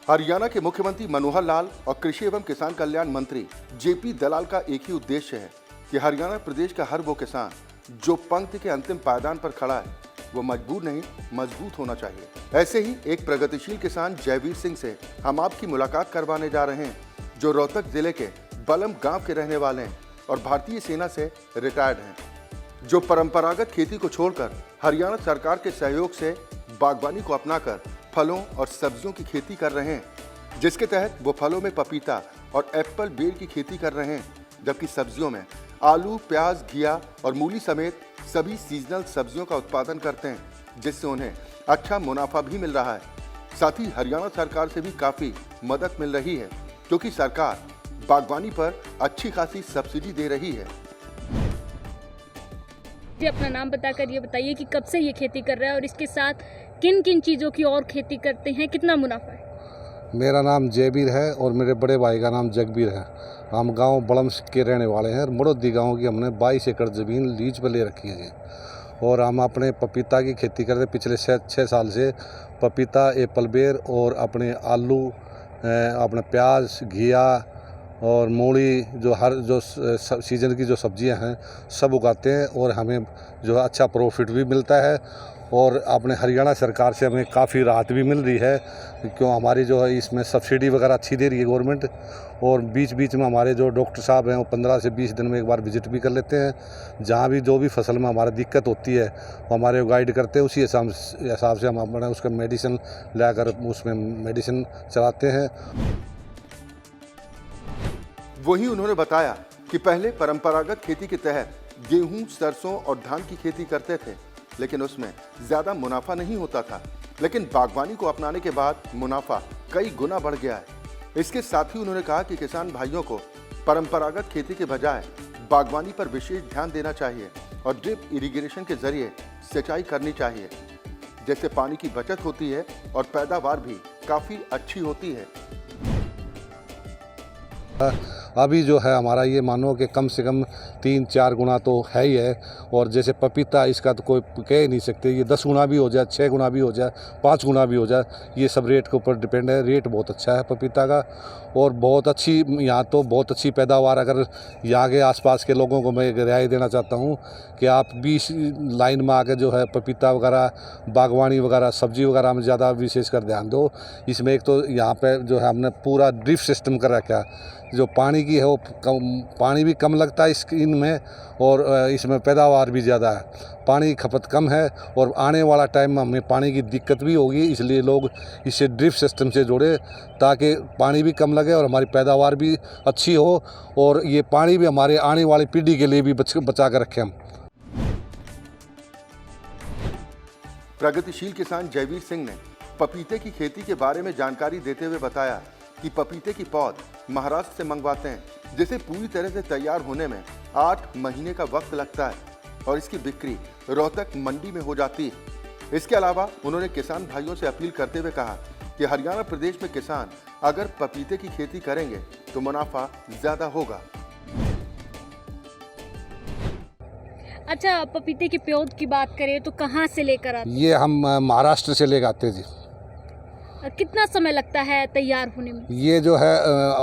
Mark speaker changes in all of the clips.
Speaker 1: हरियाणा के मुख्यमंत्री मनोहर लाल और कृषि एवं किसान कल्याण मंत्री जेपी दलाल का एक ही उद्देश्य है कि हरियाणा प्रदेश का हर वो किसान जो पंक्ति के अंतिम पायदान पर खड़ा है वो मजबूर नहीं मजबूत होना चाहिए। ऐसे ही एक प्रगतिशील किसान जयवीर सिंह से हम आपकी मुलाकात करवाने जा रहे हैं, जो रोहतक जिले के बलम गांव के रहने वाले हैं और भारतीय सेना से रिटायर्ड हैं, जो परंपरागत खेती को छोड़कर हरियाणा सरकार के सहयोग से बागवानी को अपनाकर फलों और सब्जियों की खेती कर रहे हैं, जिसके तहत वो फलों में पपीता और एप्पल बेर की खेती कर रहे हैं, जबकि सब्जियों में आलू, प्याज, घिया और मूली समेत सभी सीजनल सब्जियों का उत्पादन करते हैं, जिससे उन्हें अच्छा मुनाफा भी मिल रहा है। साथ ही हरियाणा सरकार से भी काफी मदद मिल रही है, क्योंकि सरकार बागवानी पर अच्छी खासी सब्सिडी दे रही है।
Speaker 2: जी, अपना नाम बताकर ये बताइए कि कब से ये खेती कर रहा है और इसके साथ किन किन चीज़ों की और खेती करते हैं, कितना मुनाफा है?
Speaker 3: मेरा नाम जयवीर है और मेरे बड़े भाई का नाम जगबीर है। हम गांव बलम के रहने वाले हैं और मड़ोदी गांव की हमने 22 एकड़ ज़मीन लीज पर ले रखी है और हम अपने पपीता की खेती करते पिछले 6 साल से। पपीता, एप्पल बेर और अपने आलू, अपने प्याज, घिया और मूली, जो सीज़न की जो सब्जियां हैं सब उगाते हैं और हमें जो अच्छा प्रॉफिट भी मिलता है। और अपने हरियाणा सरकार से हमें काफ़ी राहत भी मिल रही है, क्यों हमारी जो है इसमें सब्सिडी वगैरह अच्छी दे रही है गवर्नमेंट। और बीच बीच में हमारे जो डॉक्टर साहब हैं वो 15 से 20 दिन में एक बार विजिट भी कर लेते हैं। जहाँ भी जो भी फसल में हमारा दिक्कत होती है वो हमारे गाइड करते हैं, उसी हिसाब से हम अपना उसका मेडिसिन लाकर उसमें मेडिसिन चलाते हैं।
Speaker 1: वहीं उन्होंने बताया कि पहले परंपरागत खेती के तहत गेहूं, सरसों और धान की खेती करते थे, लेकिन उसमें ज्यादा मुनाफा नहीं होता था, लेकिन बागवानी को अपनाने के बाद मुनाफा कई गुना बढ़ गया है। इसके साथ ही उन्होंने कहा कि किसान भाइयों को परंपरागत खेती के बजाय बागवानी पर विशेष ध्यान देना चाहिए और ड्रिप इरिगेशन के जरिए सिंचाई करनी चाहिए, जिससे पानी की बचत होती है और पैदावार भी काफी अच्छी होती है।
Speaker 3: अभी जो है हमारा ये मानो कि कम से कम 3-4 गुना तो है ही है। और जैसे पपीता, इसका तो कोई कह ही नहीं सकते, ये 10 गुना भी हो जाए, 6 गुना भी हो जाए, 5 गुना भी हो जाए, ये सब रेट के ऊपर डिपेंड है। रेट बहुत अच्छा है पपीता का और बहुत अच्छी, यहाँ तो बहुत अच्छी पैदावार। अगर यहाँ के आसपास के लोगों को मैं राय देना चाहता हूँ कि आप 20 लाइन में आकर जो है पपीता वगैरह, बागवानी वगैरह, सब्जी वगैरह में ज़्यादा विशेष कर ध्यान दो। इसमें एक तो यहाँ पे जो है हमने पूरा ड्रिप सिस्टम कर रखा है, जो पानी की है वो पानी भी कम लगता है इनमें और इसमें पैदावार भी ज़्यादा है। पानी की खपत कम है और आने वाला टाइम में हमें पानी की दिक्कत भी होगी, इसलिए लोग इसे ड्रिप सिस्टम से जोड़े ताकि पानी भी कम लगे और हमारी पैदावार भी अच्छी हो और ये पानी भी हमारे आने वाली पीढ़ी के लिए भी बचा कर रखें हम।
Speaker 1: प्रगतिशील किसान जयवीर सिंह ने पपीते की खेती के बारे में जानकारी देते हुए बताया कि पपीते की पौध महाराष्ट्र से मंगवाते हैं, जिसे पूरी तरह से तैयार होने में 8 महीने का वक्त लगता है और इसकी बिक्री रोहतक मंडी में हो जाती है। इसके अलावा उन्होंने किसान भाइयों से अपील करते हुए कहा कि हरियाणा प्रदेश में किसान अगर पपीते की खेती करेंगे तो मुनाफा ज्यादा होगा।
Speaker 2: अच्छा, पपीते के पौध की बात करें तो कहाँ से लेकर आते हैं?
Speaker 3: ये हम महाराष्ट्र से लेकर आते हैं जी।
Speaker 2: कितना समय लगता है तैयार होने में?
Speaker 3: ये जो है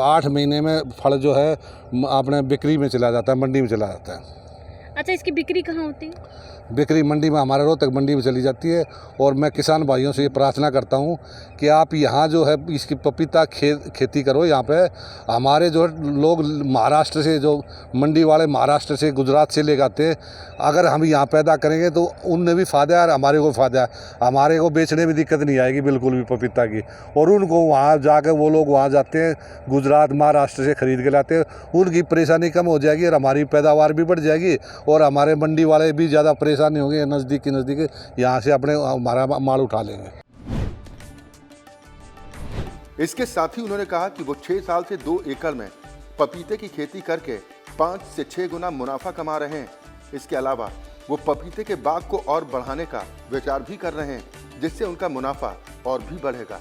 Speaker 3: 8 महीने में फल जो है अपने बिक्री में चला जाता है, मंडी में चला जाता है।
Speaker 2: अच्छा, इसकी बिक्री कहाँ होती है?
Speaker 3: बिक्री मंडी में, हमारे रोहतक मंडी में चली जाती है। और मैं किसान भाइयों से ये प्रार्थना करता हूँ कि आप यहाँ जो है इसकी पपीता खेती करो। यहाँ पे हमारे जो लोग महाराष्ट्र से, जो मंडी वाले महाराष्ट्र से, गुजरात से ले जाते हैं, अगर हम यहाँ पैदा करेंगे तो उनमें भी फ़ायदा है और हमारे को फ़ायदा है। हमारे को बेचने में दिक्कत नहीं आएगी बिल्कुल भी पपीता की। और उनको वहाँ जाकर वो लोग वहाँ जाते हैं, गुजरात, महाराष्ट्र से ख़रीद के लाते हैं, उनकी परेशानी कम हो जाएगी और हमारी पैदावार भी बढ़ जाएगी और हमारे मंडी वाले भी ज़्यादा परेशानी होगी, नज़दीक यहाँ से अपने हमारा माल उठा लेंगे।
Speaker 1: इसके साथ ही उन्होंने कहा कि वो 6 साल से 2 एकड़ में पपीते की खेती करके 5 से 6 गुना मुनाफा कमा रहे हैं। इसके अलावा वो पपीते के बाग को और बढ़ाने का विचार भी कर रहे हैं, जिससे उनका मुनाफा और भी बढ़ेगा।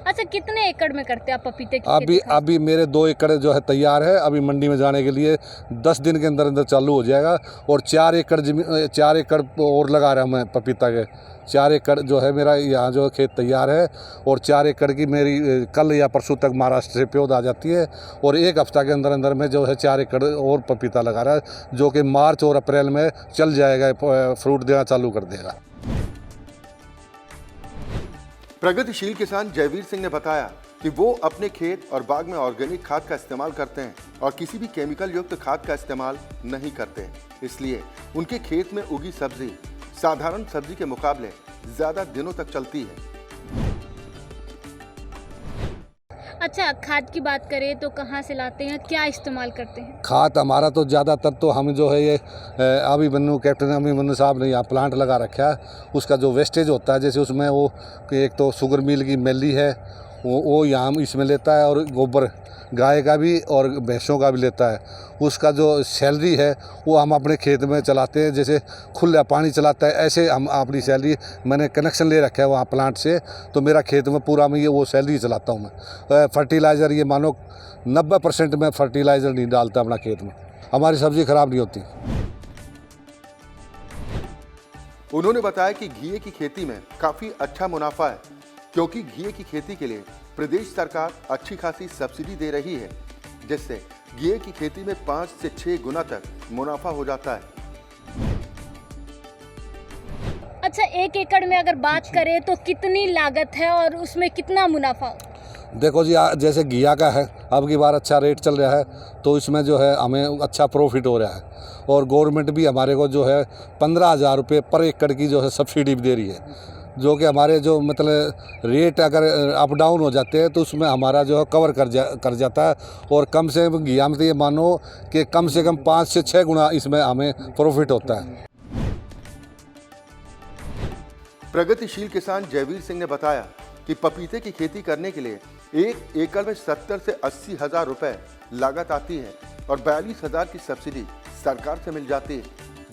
Speaker 2: अच्छा, कितने एकड़ में करते हैं आप पपीते की
Speaker 3: अभी
Speaker 2: खेती?
Speaker 3: अभी मेरे 2 एकड़ जो है तैयार है, अभी मंडी में जाने के लिए 10 दिन के अंदर अंदर चालू हो जाएगा। और 4 एकड़ जमीन 4 एकड़ और लगा रहा हूँ मैं पपीता के। 4 एकड़ जो है मेरा यहाँ जो खेत तैयार है, और 4 एकड़ की मेरी कल या परसों तक महाराष्ट्र से प्योद आ जाती है। और 1 हफ्ता के अंदर अंदर में जो है 4 एकड़ और पपीता लगा रहा है, जो कि मार्च और अप्रैल में चल जाएगा, फ्रूट देना चालू कर देगा।
Speaker 1: प्रगतिशील किसान जयवीर सिंह ने बताया कि वो अपने खेत और बाग में ऑर्गेनिक खाद का इस्तेमाल करते हैं और किसी भी केमिकल युक्त खाद का इस्तेमाल नहीं करते, इसलिए उनके खेत में उगी सब्जी साधारण सब्जी के मुकाबले ज्यादा दिनों तक चलती है।
Speaker 2: अच्छा, खाद की बात करें तो कहाँ से लाते हैं, क्या इस्तेमाल करते हैं?
Speaker 3: खाद हमारा तो ज़्यादातर तो हम जो है ये अभिमन्यु कैप्टन अभिमन्यु साहब ने यहाँ प्लांट लगा रखा है, उसका जो वेस्टेज होता है, जैसे उसमें वो एक तो शुगर मिल की मैली है वो यहाँ इसमें लेता है, और गोबर गाय का भी और भैंसों का भी लेता है। उसका जो सैलरी है वो हम अपने खेत में चलाते हैं, जैसे खुला पानी चलाता है ऐसे हम अपनी सैलरी, मैंने कनेक्शन ले रखा है वहाँ प्लांट से, तो मेरा खेत में पूरा मैं ये वो सैलरी चलाता हूँ मैं। फर्टिलाइज़र ये मानो 90% में फर्टिलाइज़र नहीं डालता अपना खेत में, हमारी सब्ज़ी ख़राब नहीं होती।
Speaker 1: उन्होंने बताया कि घिये की खेती में काफी अच्छा मुनाफा है, क्योंकि घिये की खेती के लिए प्रदेश सरकार अच्छी खासी सब्सिडी दे रही है, जिससे घिये की खेती में 5 से 6 गुना तक मुनाफा हो जाता है।
Speaker 2: अच्छा, 1 एकड़ में अगर बात करें तो कितनी लागत है और उसमें कितना मुनाफा?
Speaker 3: देखो जी, जैसे घिया का है, अब की बार अच्छा रेट चल रहा है, तो इसमें जो है हमें अच्छा प्रॉफिट हो रहा है। और गवर्नमेंट भी हमारे को जो है 15,000 रुपये पर एकड़ की जो है सब्सिडी भी दे रही है, जो कि हमारे जो मतलब रेट अगर अप डाउन हो जाते हैं तो उसमें हमारा जो है कवर कर जाता है। और कम से कम घिया में तो ये मानो कि कम से कम 5 से 6 गुना इसमें हमें प्रॉफिट होता है।
Speaker 1: प्रगतिशील किसान जयवीर सिंह ने बताया कि पपीते की खेती करने के लिए 1 एकड़ में 70 से 80 हजार रुपए लागत आती है और 42,000 की सब्सिडी सरकार से मिल जाती है,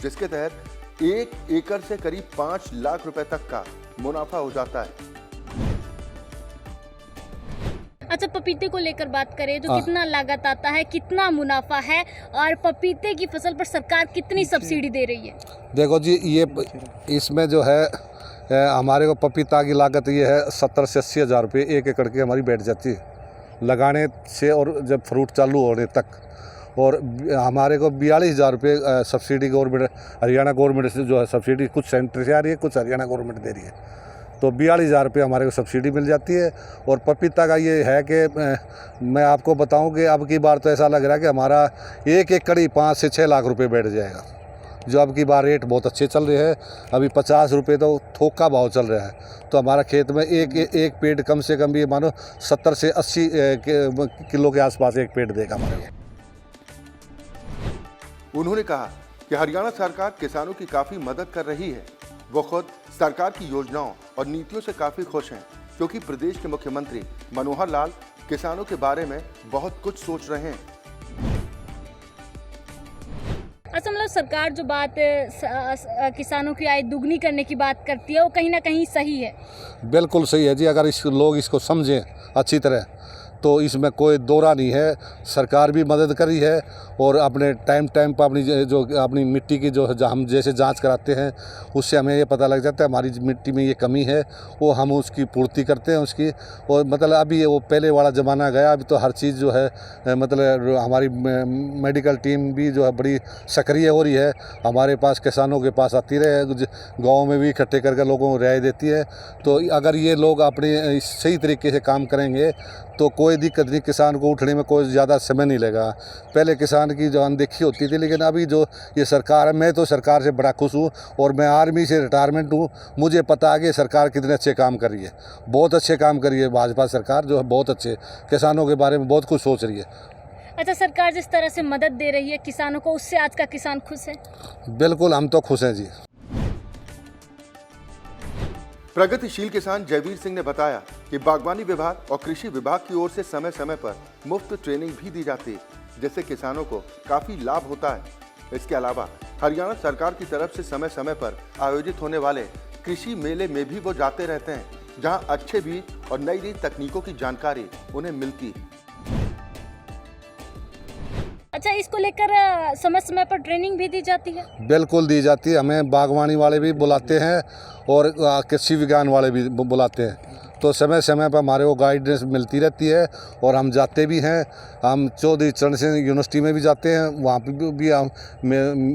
Speaker 1: जिसके तहत 1 एकड़ से करीब 5 लाख रुपए तक का मुनाफा हो जाता है।
Speaker 2: अच्छा, पपीते को लेकर बात करें तो कितना लागत आता है, कितना मुनाफा है, और पपीते की फसल पर सरकार कितनी सब्सिडी दे रही है?
Speaker 3: देखो जी, ये इसमें जो है हमारे को पपीता की लागत ये है 70 से 80 हज़ार रुपये 1 एकड़ की हमारी बैठ जाती है लगाने से और जब फ्रूट चालू होने तक। और हमारे को 42,000 रुपये सब्सिडी गवर्नमेंट हरियाणा गवर्नमेंट से जो है सब्सिडी कुछ सेंटर से आ रही है, कुछ हरियाणा गवर्नमेंट दे रही है, तो 42,000 रुपये हमारे को सब्सिडी मिल जाती है। और पपीता का ये है कि मैं आपको बताऊं कि अब की बार तो ऐसा लग रहा है कि हमारा 1 एकड़ ही 5 से 6 लाख रुपये बैठ जाएगा, जो अब की बार रेट बहुत अच्छे चल रहे हैं। अभी 50 रुपये तो थोक का भाव चल रहा है, तो हमारा खेत में एक पेड़ कम से कम भी मानो 70 से 80 किलो के आसपास एक पेड़ देगा हमारे को।
Speaker 1: उन्होंने कहा कि हरियाणा सरकार किसानों की काफी मदद कर रही है। वो खुद सरकार की योजनाओं और नीतियों से काफी खुश हैं, क्योंकि प्रदेश के मुख्यमंत्री मनोहर लाल किसानों के बारे में बहुत कुछ सोच रहे हैं।
Speaker 2: अच्छा, मतलब सरकार जो बात किसानों की आय दुगनी करने की बात करती है, वो कहीं ना कहीं सही है।
Speaker 3: बिल्कुल सही है जी, अगर लोग इसको समझें अच्छी तरह तो इसमें कोई दोरा नहीं है। सरकार भी मदद करी है और अपने टाइम पर अपनी मिट्टी की जो हम जैसे जांच कराते हैं, उससे हमें ये पता लग जाता है हमारी मिट्टी में ये कमी है, वो हम उसकी पूर्ति करते हैं उसकी। और मतलब अभी वो पहले वाला ज़माना गया, अभी तो हर चीज़ जो है मतलब हमारी मेडिकल टीम भी जो है बड़ी सक्रिय हो रही है, हमारे पास किसानों के पास आती रहे, गाँव में भी इकट्ठे करके लोगों को राय देती है। तो अगर ये लोग अपने सही तरीके से काम करेंगे तो कोई दिक्कत नहीं, किसान को उठने में कोई ज़्यादा समय नहीं लगा। पहले किसान की जो अनदेखी होती थी, लेकिन अभी जो ये सरकार है, मैं तो सरकार से बड़ा खुश हूँ। और मैं आर्मी से रिटायरमेंट हूँ, मुझे पता है कि सरकार कितने अच्छे काम कर रही है, बहुत अच्छे काम कर रही है। भाजपा सरकार जो है बहुत अच्छे किसानों के बारे में बहुत कुछ सोच रही है।
Speaker 2: अच्छा, सरकार जिस तरह से मदद दे रही है किसानों को, उससे आज का किसान खुश है?
Speaker 3: बिल्कुल, हम तो खुश हैं जी।
Speaker 1: प्रगतिशील किसान जयवीर सिंह ने बताया कि बागवानी विभाग और कृषि विभाग की ओर से समय समय पर मुफ्त ट्रेनिंग भी दी जाती है, जिससे किसानों को काफी लाभ होता है। इसके अलावा हरियाणा सरकार की तरफ से समय समय पर आयोजित होने वाले कृषि मेले में भी वो जाते रहते हैं, जहां अच्छे बीज और नई नई तकनीकों की जानकारी उन्हें मिलती है।
Speaker 2: अच्छा, इसको लेकर समय समय पर ट्रेनिंग भी दी जाती है?
Speaker 3: बिल्कुल दी जाती है। हमें बागवानी वाले भी बुलाते हैं और कृषि विज्ञान वाले भी बुलाते हैं, तो समय समय पर हमारे को गाइडेंस मिलती रहती है और हम जाते भी हैं। हम चौधरी चरण सिंह यूनिवर्सिटी में भी जाते हैं, वहाँ पे भी हम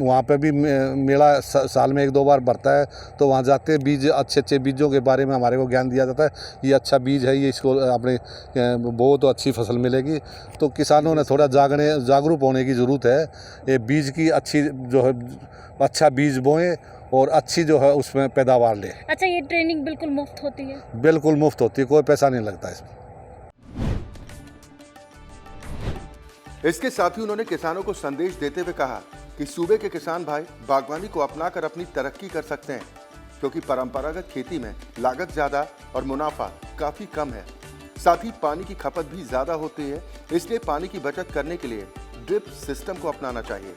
Speaker 3: वहाँ पे भी मेला साल में 1-2 बार बढ़ता है, तो वहाँ जाते हैं। बीज अच्छे बीजों के बारे में हमारे को ज्ञान दिया जाता है, ये अच्छा बीज है, ये इसको अपने बो तो अच्छी फसल मिलेगी। तो किसानों ने थोड़ा जागरूक होने की ज़रूरत है। ये बीज की अच्छी जो है अच्छा बीज बोएं और अच्छी जो है उसमें पैदावार ले।
Speaker 2: अच्छा, ये ट्रेनिंग बिल्कुल मुफ्त होती है?
Speaker 3: बिल्कुल मुफ्त होती है, कोई पैसा नहीं लगता इसमें।
Speaker 1: इसके साथ ही उन्होंने किसानों को संदेश देते हुए कहा कि सूबे के किसान भाई बागवानी को अपनाकर अपनी तरक्की कर सकते हैं, क्योंकि परंपरागत खेती में लागत ज्यादा और मुनाफा काफी कम है। साथ ही पानी की खपत भी ज्यादा होती है, इसलिए पानी की बचत करने के लिए ड्रिप सिस्टम को अपनाना चाहिए।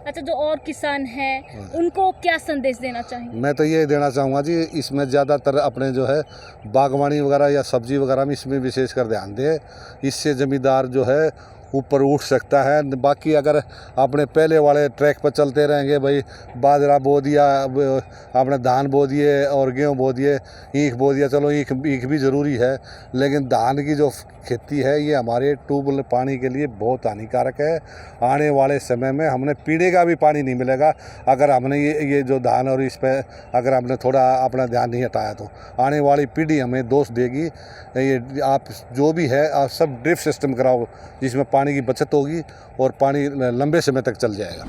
Speaker 2: अच्छा, जो और किसान हैं उनको क्या संदेश देना चाहेंगे?
Speaker 3: मैं तो ये देना चाहूँगा जी, इसमें ज़्यादातर अपने जो है बागवानी वगैरह या सब्जी वगैरह में इसमें विशेष कर ध्यान दें। इससे ज़मींदार जो है ऊपर उठ सकता है। बाकी अगर अपने पहले वाले ट्रैक पर चलते रहेंगे, भाई बाजरा बो दिया, अपने धान बो दिए और गेहूँ बो दिए, ईख बो दिया, चलो ईख भी ज़रूरी है, लेकिन धान की जो खेती है ये हमारे ट्यूबवेल पानी के लिए बहुत हानिकारक है। आने वाले समय में हमने पीने का भी पानी नहीं मिलेगा अगर हमने ये जो धान और इस पर अगर हमने थोड़ा अपना ध्यान नहीं हटाया तो। आने वाली पीढ़ी हमें दोष देगी। ये आप जो भी है आप सब ड्रिप सिस्टम कराओ, जिसमें पानी की बचत होगी और पानी लंबे समय तक चल जाएगा।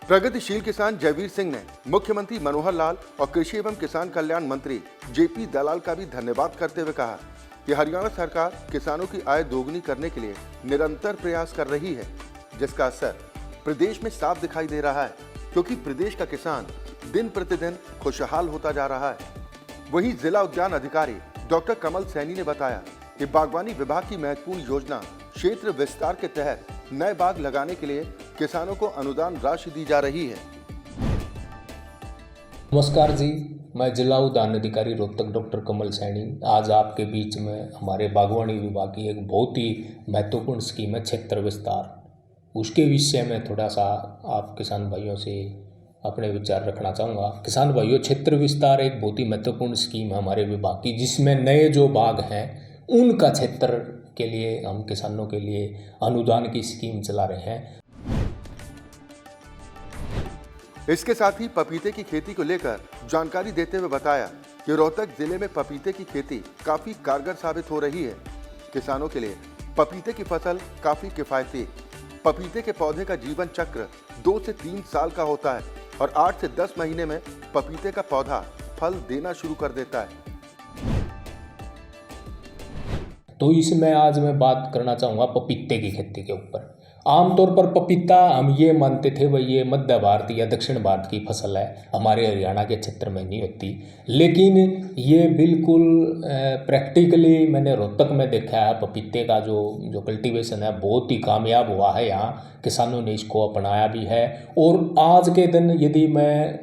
Speaker 1: प्रगतिशील किसान जयवीर सिंह ने मुख्यमंत्री मनोहर लाल और कृषि एवं किसान कल्याण मंत्री जेपी दलाल का भी धन्यवाद करते हुए कहा कि हरियाणा सरकार किसानों की आय दोगुनी करने के लिए निरंतर प्रयास कर रही है, जिसका असर प्रदेश में साफ दिखाई दे रहा है, क्योंकि प्रदेश का किसान दिन प्रतिदिन खुशहाल होता जा रहा है। वहीं जिला उद्यान अधिकारी डॉक्टर कमल सैनी ने बताया कि बागवानी विभाग की महत्वपूर्ण योजना क्षेत्र विस्तार के तहत नए बाग लगाने के लिए किसानों को अनुदान राशि दी जा रही है।
Speaker 4: नमस्कार जी, मैं जिला उद्यान अधिकारी रोहतक डॉक्टर कमल सैनी आज आपके बीच में हमारे बागवानी विभाग की एक बहुत ही महत्वपूर्ण स्कीम है क्षेत्र विस्तार, उसके विषय में थोड़ा सा आप किसान भाइयों से अपने विचार रखना चाहूँगा। किसान भाइयों, क्षेत्र विस्तार एक बहुत ही महत्वपूर्ण स्कीम है हमारे विभाग की, जिसमें नए जो बाग हैं उनका क्षेत्र के लिए हम किसानों के लिए अनुदान की स्कीम चला रहे हैं।
Speaker 1: इसके साथ ही पपीते की खेती को लेकर जानकारी देते हुए बताया कि रोहतक जिले में पपीते की खेती काफी कारगर साबित हो रही है। किसानों के लिए पपीते की फसल काफी किफायती। पपीते के पौधे का जीवन चक्र 2 से 3 साल का होता है और 8 से 10 महीने में पपीते का पौधा फल देना शुरू कर देता है।
Speaker 4: तो इसमें आज मैं बात करना चाहूँगा पपीते की खेती के ऊपर। आमतौर पर पपीता हम ये मानते थे भाई ये मध्य भारत या दक्षिण भारत की फसल है, हमारे हरियाणा के क्षेत्र में नहीं होती, लेकिन ये बिल्कुल प्रैक्टिकली मैंने रोहतक में देखा है। पपीते का जो कल्टीवेशन है बहुत ही कामयाब हुआ है, यहाँ किसानों ने इसको अपनाया भी है। और आज के दिन यदि मैं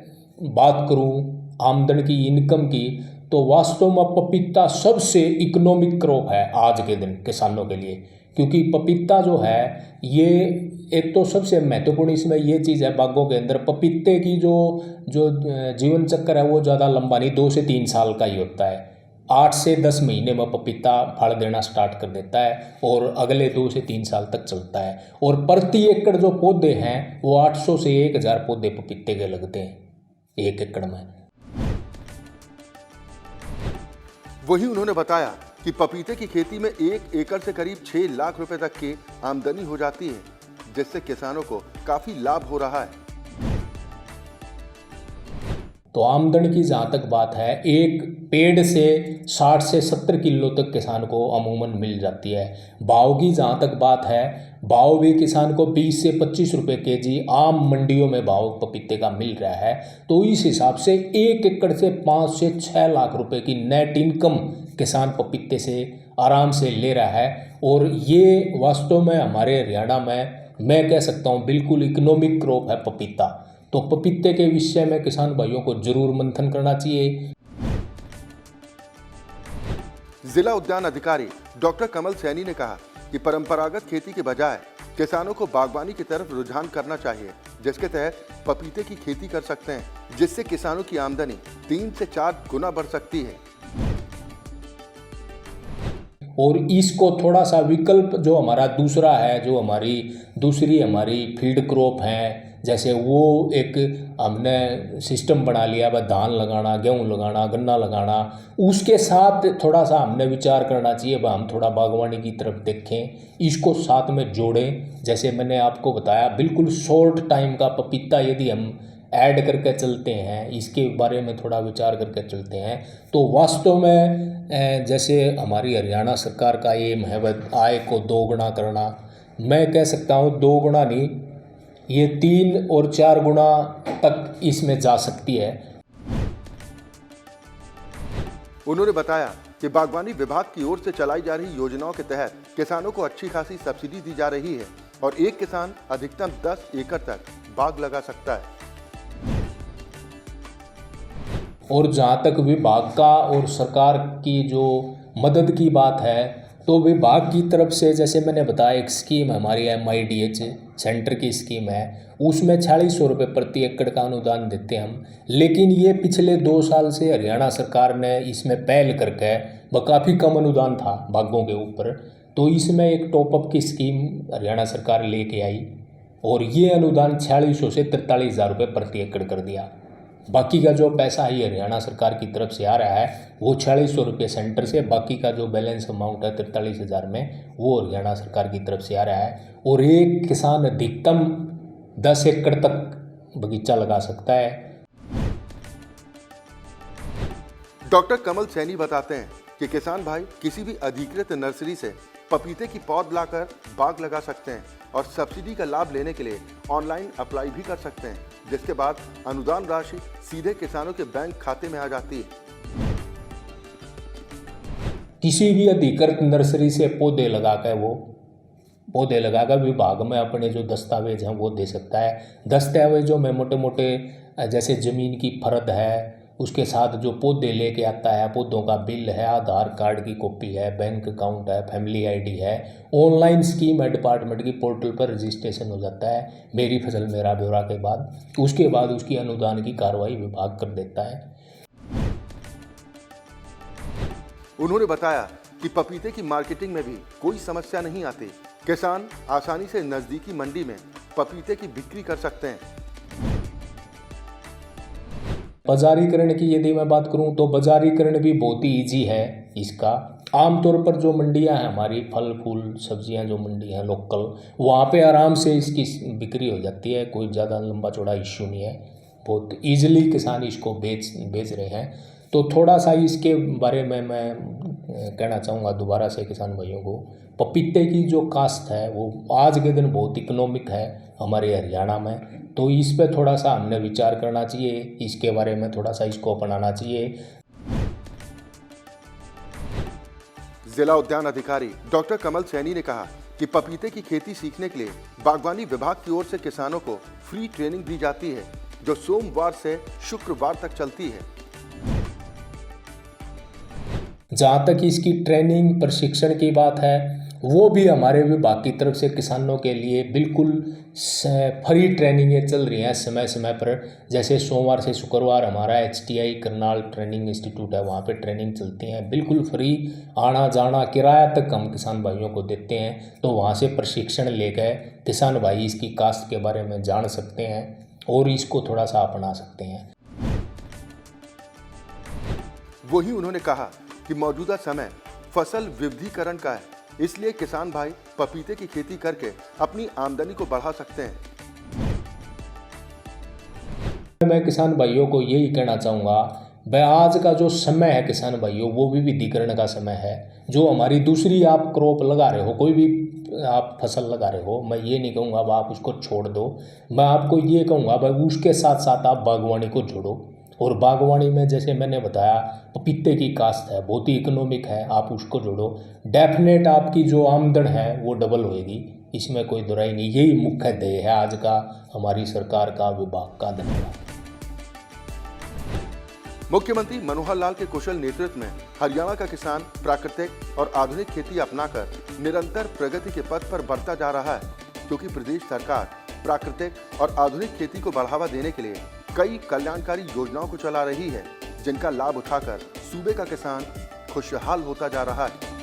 Speaker 4: बात करूँ आमदन की, इनकम की, तो वास्तव में पपीता सबसे इकोनॉमिक क्रॉप है आज के दिन किसानों के लिए, क्योंकि पपीता जो है ये एक तो सबसे महत्वपूर्ण इसमें ये चीज़ है बागों के अंदर, पपीते की जो जीवन चक्र है वो ज़्यादा लंबा नहीं, 2 से 3 साल का ही होता है। 8 से 10 महीने में पपीता फल देना स्टार्ट कर देता है और अगले 2 से 3 साल तक चलता है। और प्रति एकड़ जो पौधे हैं वो 800 से 1000 पौधे पपीते के लगते हैं 1 एकड़ में।
Speaker 1: वहीं उन्होंने बताया कि पपीते की खेती में 1 एकड़ से करीब 6 लाख रुपए तक की आमदनी हो जाती है, जिससे किसानों को काफी लाभ हो रहा है।
Speaker 4: तो आमदनी की जहाँ तक बात है, एक पेड़ से 60 से 70 किलो तक किसान को अमूमन मिल जाती है। भाव की जहाँ तक बात है, भाव भी किसान को 20 से 25 रुपये केजी आम मंडियों में भाव पपीते का मिल रहा है। तो इस हिसाब से 1 एकड़ से 5 से 6 लाख रुपए की नेट इनकम किसान पपीते से आराम से ले रहा है। और ये वास्तव में हमारे हरियाणा में मैं कह सकता हूँ बिल्कुल इकोनॉमिक क्रॉप है पपीता। तो पपीते के विषय में किसान भाइयों को जरूर मंथन करना चाहिए।
Speaker 1: जिला उद्यान अधिकारी डॉक्टर कमल सैनी ने कहा कि परंपरागत खेती के बजाय किसानों को बागवानी की तरफ रुझान करना चाहिए, जिसके तहत पपीते की खेती कर सकते हैं, जिससे किसानों की आमदनी 3 से 4 गुना बढ़ सकती है।
Speaker 4: और इसको थोड़ा सा विकल्प जो हमारा दूसरा है, जो दूसरी हमारी फील्ड क्रॉप है, जैसे वो एक हमने सिस्टम बना लिया, वह धान लगाना, गेहूँ लगाना, गन्ना लगाना, उसके साथ थोड़ा सा हमने विचार करना चाहिए, वह हम थोड़ा बागवानी की तरफ देखें, इसको साथ में जोड़ें। जैसे मैंने आपको बताया, बिल्कुल शॉर्ट टाइम का पपीता यदि हम ऐड करके चलते हैं, इसके बारे में थोड़ा विचार करके चलते हैं, तो वास्तव में जैसे हमारी हरियाणा सरकार का एम है वह आय को 2 गुना करना। मैं कह सकता हूँ 2 गुना नहीं, ये 3 और 4 गुना तक इसमें जा सकती है।
Speaker 1: उन्होंने बताया कि बागवानी विभाग की ओर से चलाई जा रही योजनाओं के तहत किसानों को अच्छी खासी सब्सिडी दी जा रही है और एक किसान अधिकतम 10 एकड़ तक बाग लगा सकता है।
Speaker 4: और जहाँ तक विभाग का और सरकार की जो मदद की बात है, तो विभाग की तरफ से जैसे मैंने बताया एक स्कीम हमारी MIDH सेंटर की स्कीम है, उसमें 4600 रुपये प्रति एकड़ का अनुदान देते हैं हम। लेकिन ये पिछले 2 साल से हरियाणा सरकार ने इसमें पहल करके, वह काफ़ी कम अनुदान था बागों के ऊपर, तो इसमें एक टॉपअप की स्कीम हरियाणा सरकार लेके आई और ये अनुदान 4600 से 43,000 रुपये प्रति एकड़ कर दिया। बाकी का जो पैसा ही हरियाणा सरकार की तरफ से आ रहा है वो 4600 रुपये सेंटर से, बाकी का जो बैलेंस अमाउंट है 43,000 में, वो हरियाणा सरकार की तरफ से आ रहा है। और एक किसान अधिकतम 10 एकड़ तक बगीचा लगा सकता है।
Speaker 1: डॉक्टर कमल सैनी बताते हैं कि किसान भाई किसी भी अधिकृत नर्सरी से पपीते की पौध लाकर बाग लगा सकते हैं और सब्सिडी का लाभ लेने के लिए ऑनलाइन अप्लाई भी कर सकते हैं, जिसके बाद अनुदान राशि सीधे किसानों के बैंक खाते में आ जाती है।
Speaker 4: किसी भी अधिकृत नर्सरी से पौधे लगाकर विभाग में अपने जो दस्तावेज हैं वो दे सकता है। दस्तावेजों में मोटे मोटे जैसे ज़मीन की फर्द है, उसके साथ जो पौधे लेके आता है, पौधों का बिल है, आधार कार्ड की कॉपी है, बैंक अकाउंट है, फैमिली ID है, ऑनलाइन स्कीम है, डिपार्टमेंट की पोर्टल पर रजिस्ट्रेशन हो जाता है मेरी फसल मेरा ब्यौरा के बाद। उसके बाद उसकी अनुदान की कार्रवाई विभाग कर देता है।
Speaker 1: उन्होंने बताया कि पपीते की मार्केटिंग में भी कोई समस्या नहीं आती। किसान आसानी से नजदीकी मंडी में पपीते की बिक्री कर सकते हैं।
Speaker 4: बाजारीकरण की यदि मैं बात करूं तो बाजारीकरण भी बहुत ही ईजी है इसका। आमतौर पर जो मंडियां हैं हमारी, फल फूल सब्जियां जो मंडी हैं लोकल, वहाँ पे आराम से इसकी बिक्री हो जाती है, कोई ज़्यादा लंबा चौड़ा इश्यू नहीं है, बहुत ईजिली किसान इसको बेच रहे हैं। तो थोड़ा सा इसके बारे में मैं कहना चाहूँगा दोबारा से किसान भाइयों को, पपीते की जो काश्त है वो आज के दिन बहुत इकोनॉमिक है हमारे हरियाणा में, तो इस पे थोड़ा सा हमने विचार करना चाहिए, इसके बारे में थोड़ा सा इसको अपनाना चाहिए।
Speaker 1: जिला उद्यान अधिकारी डॉक्टर कमल सैनी ने कहा कि पपीते की खेती सीखने के लिए बागवानी विभाग की ओर से किसानों को फ्री ट्रेनिंग दी जाती है, जो सोमवार से शुक्रवार तक चलती है।
Speaker 4: जहाँ तक इसकी ट्रेनिंग प्रशिक्षण की बात है, वो भी हमारे विभाग की तरफ से किसानों के लिए बिल्कुल फ्री ट्रेनिंगें चल रही हैं समय समय पर। जैसे सोमवार से शुक्रवार हमारा HTI करनाल ट्रेनिंग इंस्टीट्यूट है, वहाँ पे ट्रेनिंग चलती हैं बिल्कुल फ्री, आना जाना किराया तक हम किसान भाइयों को देते हैं। तो वहाँ से प्रशिक्षण लेकर किसान भाई इसकी काश्त के बारे में जान सकते हैं और इसको थोड़ा सा अपना सकते हैं।
Speaker 1: वही उन्होंने कहा कि मौजूदा समय फसल विविधीकरण का है, इसलिए किसान भाई पपीते की खेती करके अपनी आमदनी को बढ़ा सकते हैं।
Speaker 4: मैं किसान भाइयों को यही कहना चाहूँगा, भाई आज का जो समय है किसान भाइयों, वो विविधीकरण का समय है। जो हमारी दूसरी आप क्रॉप लगा रहे हो, कोई भी आप फसल लगा रहे हो, मैं ये नहीं कहूँगा भाई आप उसको छोड़ दो, मैं आपको ये कहूँगा भाई उसके साथ साथ आप बागवानी को जोड़ो। और बागवानी में जैसे मैंने बताया पपीते की काश्त है, बहुत ही इकोनॉमिक है, आप उसको जोड़ो, डेफिनेट आपकी जो आमदन है वो डबल होएगी। इसमें कोई दुराई नहीं। यही मुख्य ध्येय है आज का हमारी सरकार का, विभाग का। धन्यवाद।
Speaker 1: मुख्यमंत्री मनोहर लाल के कुशल नेतृत्व में हरियाणा का किसान प्राकृतिक और आधुनिक खेती अपनाकर निरंतर प्रगति के पथ पर बढ़ता जा रहा है, क्योंकि प्रदेश सरकार प्राकृतिक और आधुनिक खेती को बढ़ावा देने के लिए कई कल्याणकारी योजनाओं को चला रही है, जिनका लाभ उठाकर सूबे का किसान खुशहाल होता जा रहा है।